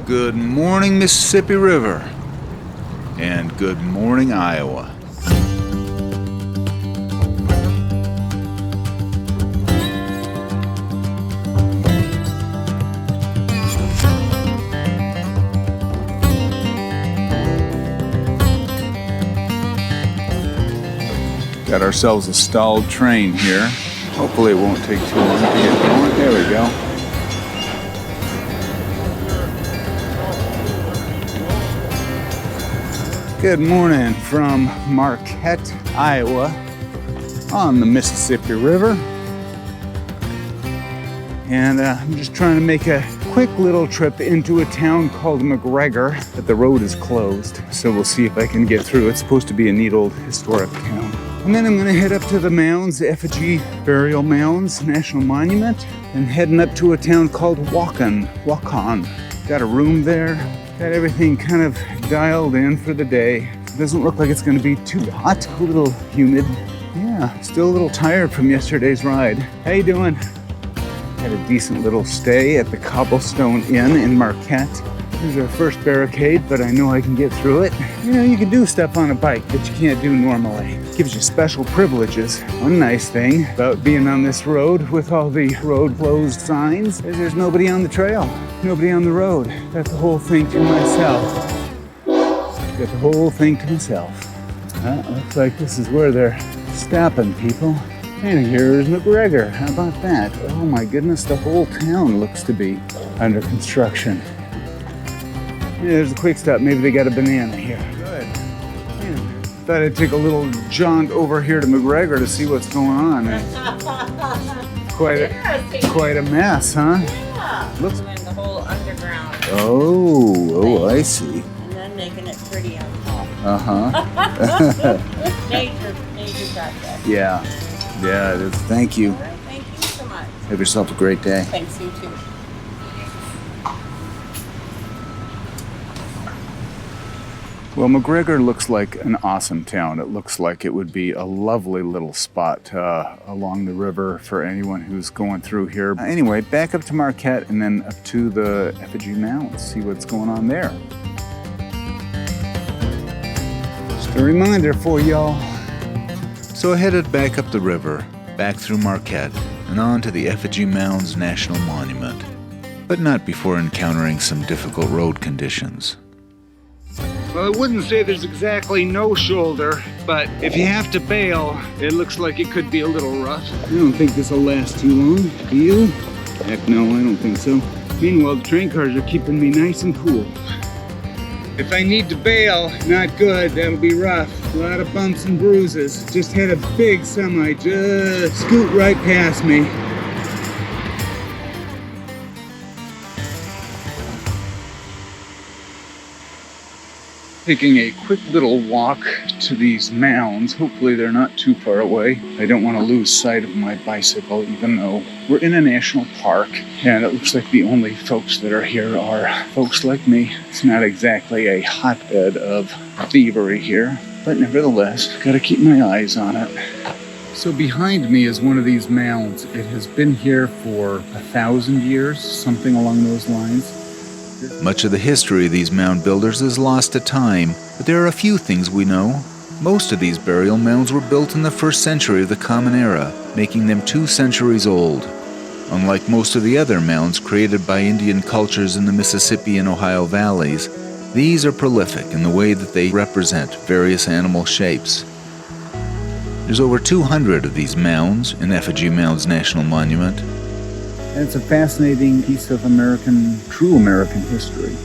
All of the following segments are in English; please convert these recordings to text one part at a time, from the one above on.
Good morning, Mississippi River, and good morning, Iowa. Got ourselves a stalled train here. Hopefully it won't take too long to get going. There we go. Good morning from Marquette, Iowa, on the Mississippi River. And I'm just trying to make a quick little trip into a town called McGregor, but the road is closed, so we'll see if I can get through. It's supposed to be a neat old historic town. And then I'm going to head up to the mounds, Effigy Mounds National Monument, and heading up to a town called Waukon. Got a room there. Got everything kind of dialed in for the day. Doesn't look like it's going to be too hot, a little humid. Yeah, still a little tired from yesterday's ride. How you doing? Had a decent little stay at the Cobblestone Inn in Marquette. This is our first barricade, but I know I can get through it. You know, you can do stuff on a bike that you can't do normally. It gives you special privileges. One nice thing about being on this road with all the road closed signs is there's nobody on the trail, nobody on the road. Got the whole thing to myself. Looks like this is where they're stopping people. And here's McGregor. How about that? Oh my goodness, the whole town looks to be under construction. Yeah, there's a quick stop. Maybe they got a banana here. Good. Man, thought I'd take a little jaunt over here to McGregor to see what's going on. Quite a mess, huh? Yeah. Looks And then the whole underground. Oh, I see. And then making it pretty on top. Uh-huh. Nature project. Yeah, it is. Thank you. All right, thank you so much. Have yourself a great day. Thanks, you too. Well, McGregor looks like an awesome town. It looks like it would be a lovely little spot along the river for anyone who's going through here. Anyway, back up to Marquette and then up to the Effigy Mounds, see what's going on there. Just a reminder for y'all. So I headed back up the river, back through Marquette, and on to the Effigy Mounds National Monument, but not before encountering some difficult road conditions. Well, I wouldn't say there's exactly no shoulder, but if you have to bail, it looks like it could be a little rough. I don't think this will last too long. Do you? Heck no, I don't think so. Meanwhile, the train cars are keeping me nice and cool. If I need to bail, not good, that'll be rough. A lot of bumps and bruises. Just had a big semi just scoot right past me. Taking a quick little walk to these mounds. Hopefully they're not too far away. I don't want to lose sight of my bicycle, even though we're in a national park, and it looks like the only folks that are here are folks like me. It's not exactly a hotbed of thievery here, but nevertheless, gotta keep my eyes on it. So behind me is one of these mounds. It has been here for 1,000 years, something along those lines. Much of the history of these mound builders is lost to time, but there are a few things we know. Most of these burial mounds were built in the 1st century of the Common Era, making them 2 centuries old. Unlike most of the other mounds created by Indian cultures in the Mississippi and Ohio valleys, these are prolific in the way that they represent various animal shapes. There's over 200 of these mounds in Effigy Mounds National Monument. And it's a fascinating piece of true American history.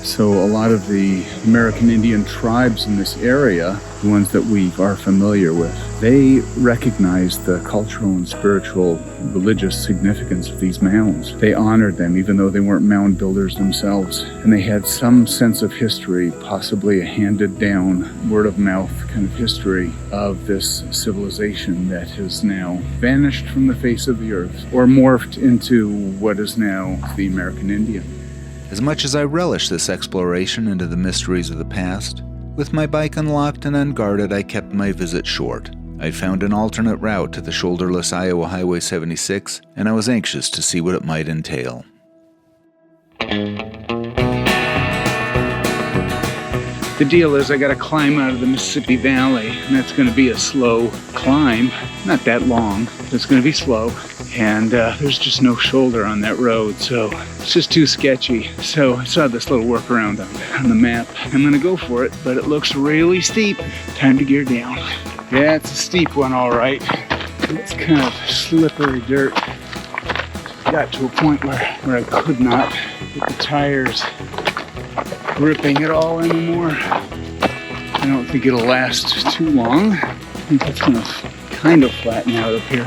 So a lot of the American Indian tribes in this area, the ones that we are familiar with, they recognize the cultural and spiritual religious significance of these mounds. They honored them even though they weren't mound builders themselves. And they had some sense of history, possibly a handed down word of mouth kind of history of this civilization that has now vanished from the face of the earth or morphed into what is now the American Indian. As much as I relish this exploration into the mysteries of the past, with my bike unlocked and unguarded, I kept my visit short. I found an alternate route to the shoulderless Iowa Highway 76, and I was anxious to see what it might entail. The deal is I gotta climb out of the Mississippi Valley, and that's gonna be a slow climb. Not that long, but it's gonna be slow. And there's just no shoulder on that road, so it's just too sketchy. So I saw this little workaround on the map. I'm gonna go for it, but it looks really steep. Time to gear down. Yeah, it's a steep one, all right. It's kind of slippery dirt. Got to a point where I could not get the tires gripping at all anymore. I don't think it'll last too long. I think it's gonna kind of flatten out up here.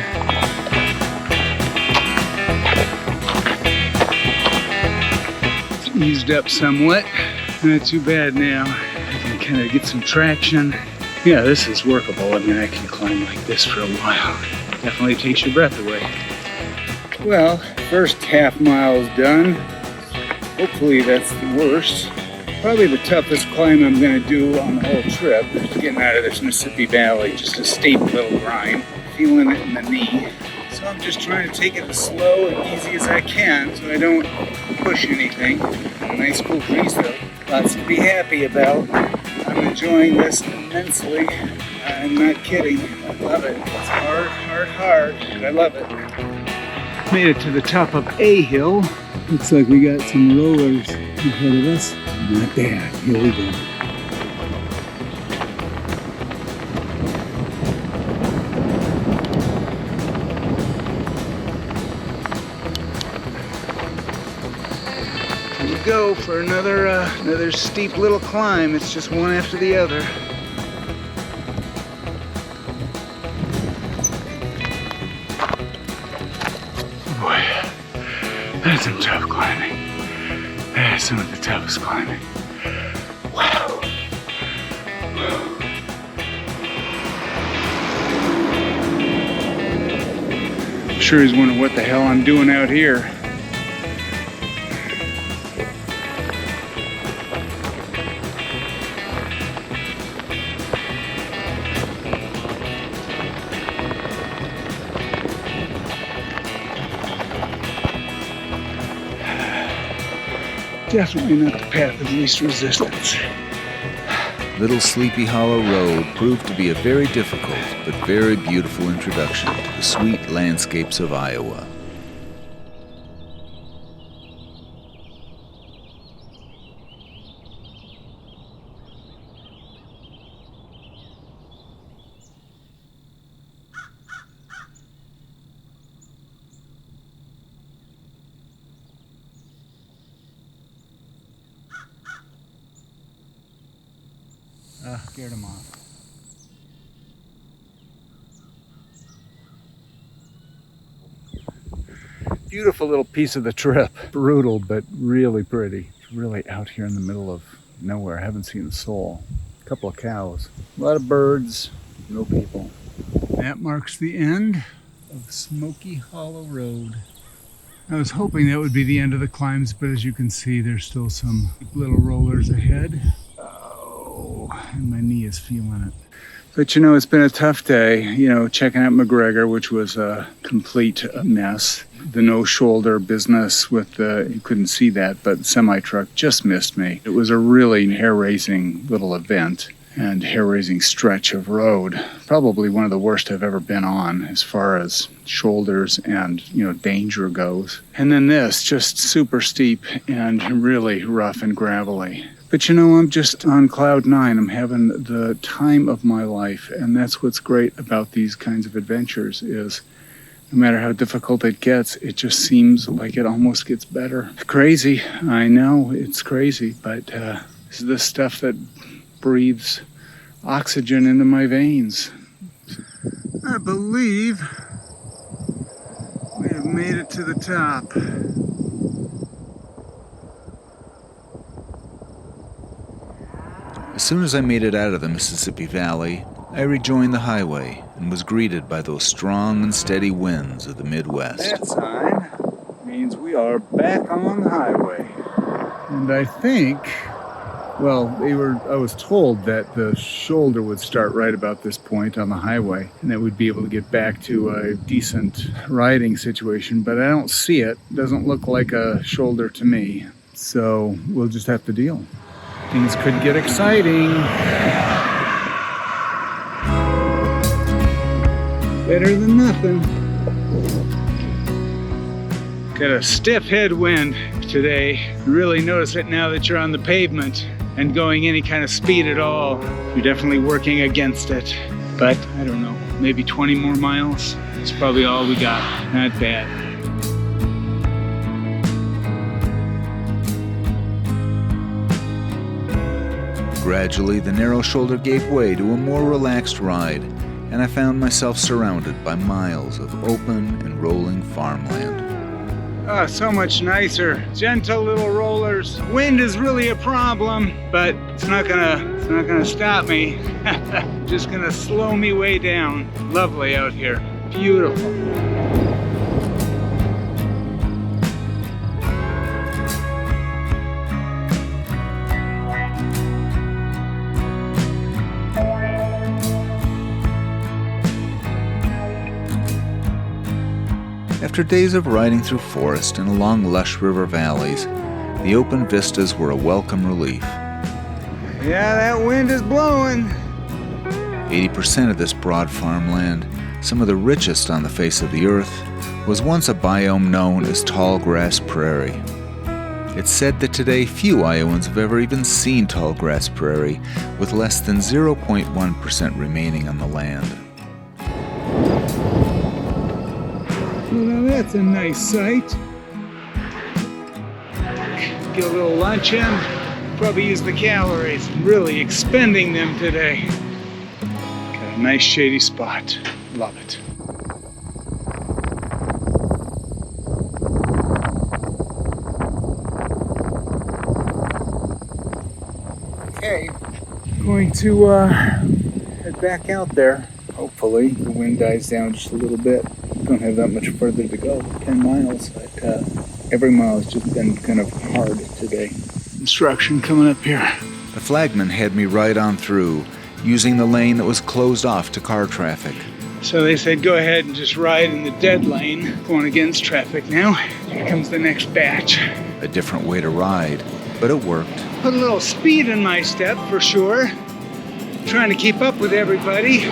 It's eased up somewhat. Not too bad now. I can kind of get some traction. Yeah, this is workable. I mean, I can climb like this for a while. Definitely takes your breath away. Well, first half mile is done. Hopefully that's the worst. Probably the toughest climb I'm gonna do on the whole trip. Getting out of this Mississippi Valley, just a steep little grind. Feeling it in the knee. So I'm just trying to take it as slow and easy as I can so I don't push anything. A nice cool breeze though. Lots to be happy about. I'm enjoying this immensely. I'm not kidding. I love it. It's hard, hard, hard, but I love it. Made it to the top of a hill. Looks like we got some rollers in front of us. Not bad. Here we go. Here we go for another steep little climb. It's just one after the other. Boy, that's some tough climbing. That's some of the toughest climbing. Wow. I'm sure he's wondering what the hell I'm doing out here. Definitely not the path of least resistance. Little Sleepy Hollow Road proved to be a very difficult but very beautiful introduction to the sweet landscapes of Iowa. Scared him off. Beautiful little piece of the trip. Brutal, but really pretty. It's really out here in the middle of nowhere. I haven't seen a soul. A couple of cows. A lot of birds. No people. That marks the end of Smoky Hollow Road. I was hoping that would be the end of the climbs, but as you can see, there's still some little rollers ahead. And my knee is feeling it. But you know, it's been a tough day, you know, checking out McGregor, which was a complete mess. The no shoulder business with the, you couldn't see that, but the semi-truck just missed me. It was a really hair-raising little event and hair-raising stretch of road. Probably one of the worst I've ever been on as far as shoulders and, you know, danger goes. And then this, just super steep and really rough and gravelly. But you know, I'm just on cloud nine. I'm having the time of my life. And that's what's great about these kinds of adventures is no matter how difficult it gets, it just seems like it almost gets better. It's crazy. I know it's crazy, but this is the stuff that breathes oxygen into my veins. I believe we have made it to the top. As soon as I made it out of the Mississippi Valley, I rejoined the highway and was greeted by those strong and steady winds of the Midwest. That sign means we are back on the highway. And I think, well, I was told that the shoulder would start right about this point on the highway and that we'd be able to get back to a decent riding situation, but I don't see it. It doesn't look like a shoulder to me. So we'll just have to deal. Things could get exciting. Better than nothing. Got a stiff headwind today. You really notice it now that you're on the pavement and going any kind of speed at all. You're definitely working against it. But I don't know, maybe 20 more miles. That's probably all we got. Not bad. Gradually, the narrow shoulder gave way to a more relaxed ride, and I found myself surrounded by miles of open and rolling farmland. Oh, so much nicer. Gentle little rollers. Wind is really a problem, but it's not gonna stop me. Just gonna slow me way down. Lovely out here. Beautiful. After days of riding through forest and along lush river valleys, the open vistas were a welcome relief. Yeah, that wind is blowing. 80% of this broad farmland, some of the richest on the face of the earth, was once a biome known as tall grass prairie. It's said that today few Iowans have ever even seen tall grass prairie, with less than 0.1% remaining on the land. Well, now that's a nice sight. Get a little lunch in. Probably use the calories. Really expending them today. Got a nice shady spot. Love it. Okay, going to head back out there. Hopefully the wind dies down just a little bit. Don't have that much further to go, 10 miles, but every mile has just been kind of hard today. Construction coming up here. The flagman had me right on through, using the lane that was closed off to car traffic. So they said go ahead and just ride in the dead lane, going against traffic now. Here comes the next batch. A different way to ride, but it worked. Put a little speed in my step for sure. Trying to keep up with everybody.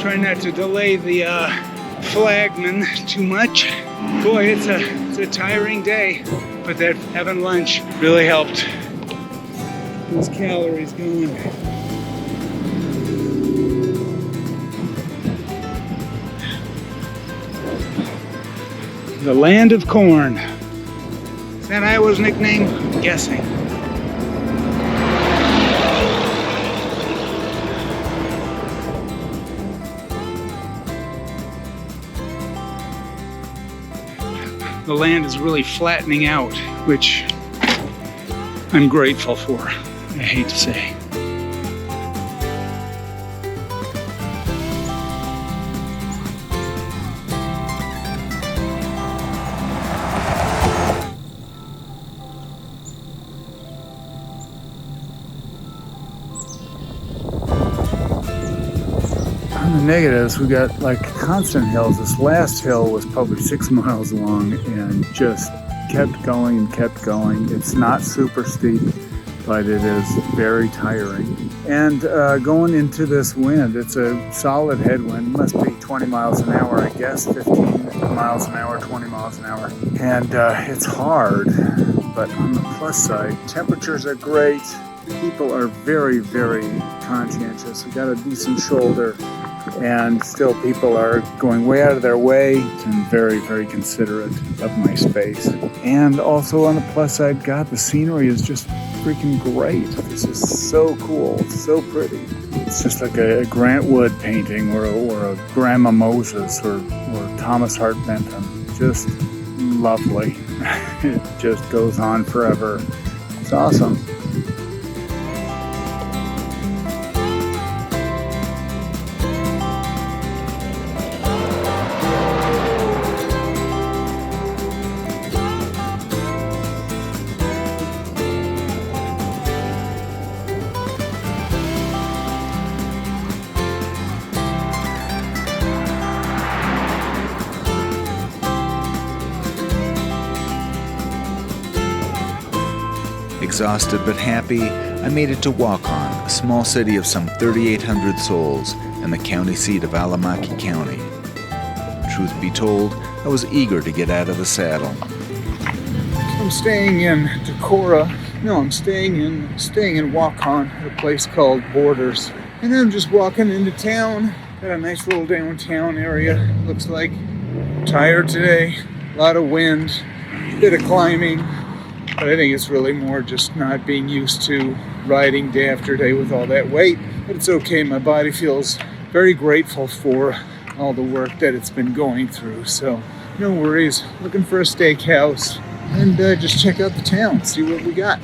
Trying not to delay the flagman too much. Boy, it's a tiring day, but that having lunch really helped. Those calories going. The land of corn. Is that Iowa's nickname? I'm guessing. The land is really flattening out, which I'm grateful for, I hate to say. On the negatives, we got like constant hills. This last hill was probably 6 miles long and just kept going and kept going. It's not super steep, but it is very tiring. And going into this wind, it's a solid headwind. It must be 20 miles an hour, I guess, 15 miles an hour, 20 miles an hour. And it's hard, but on the plus side, temperatures are great. People are very, very conscientious. We got a decent shoulder, and still people are going way out of their way and very, very considerate of my space. And also on the plus side, God, the scenery is just freaking great. This is so cool, it's so pretty. It's just like a Grant Wood painting or a Grandma Moses or Thomas Hart Benton. Just lovely. It just goes on forever. It's awesome. Exhausted but happy, I made it to Waukon, a small city of some 3,800 souls and the county seat of Alamaki County. Truth be told, I was eager to get out of the saddle. I'm staying in Decorah. No, I'm staying in Waukon at a place called Borders. And I'm just walking into town. Got a nice little downtown area, looks like. Tired today, a lot of wind, a bit of climbing. But I think it's really more just not being used to riding day after day with all that weight. But it's okay, my body feels very grateful for all the work that it's been going through. So no worries, looking for a steakhouse and just check out the town, see what we got.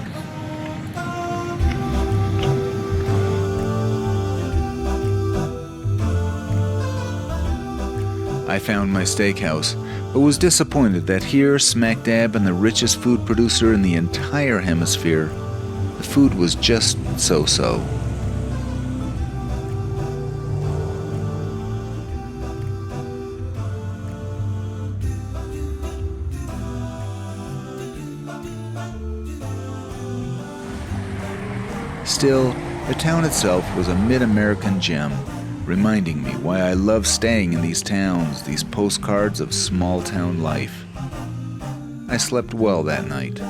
I found my steakhouse, but was disappointed that here, smack dab in the richest food producer in the entire hemisphere, the food was just so-so. Still, the town itself was a mid-American gem, reminding me why I love staying in these towns, these postcards of small-town life. I slept well that night.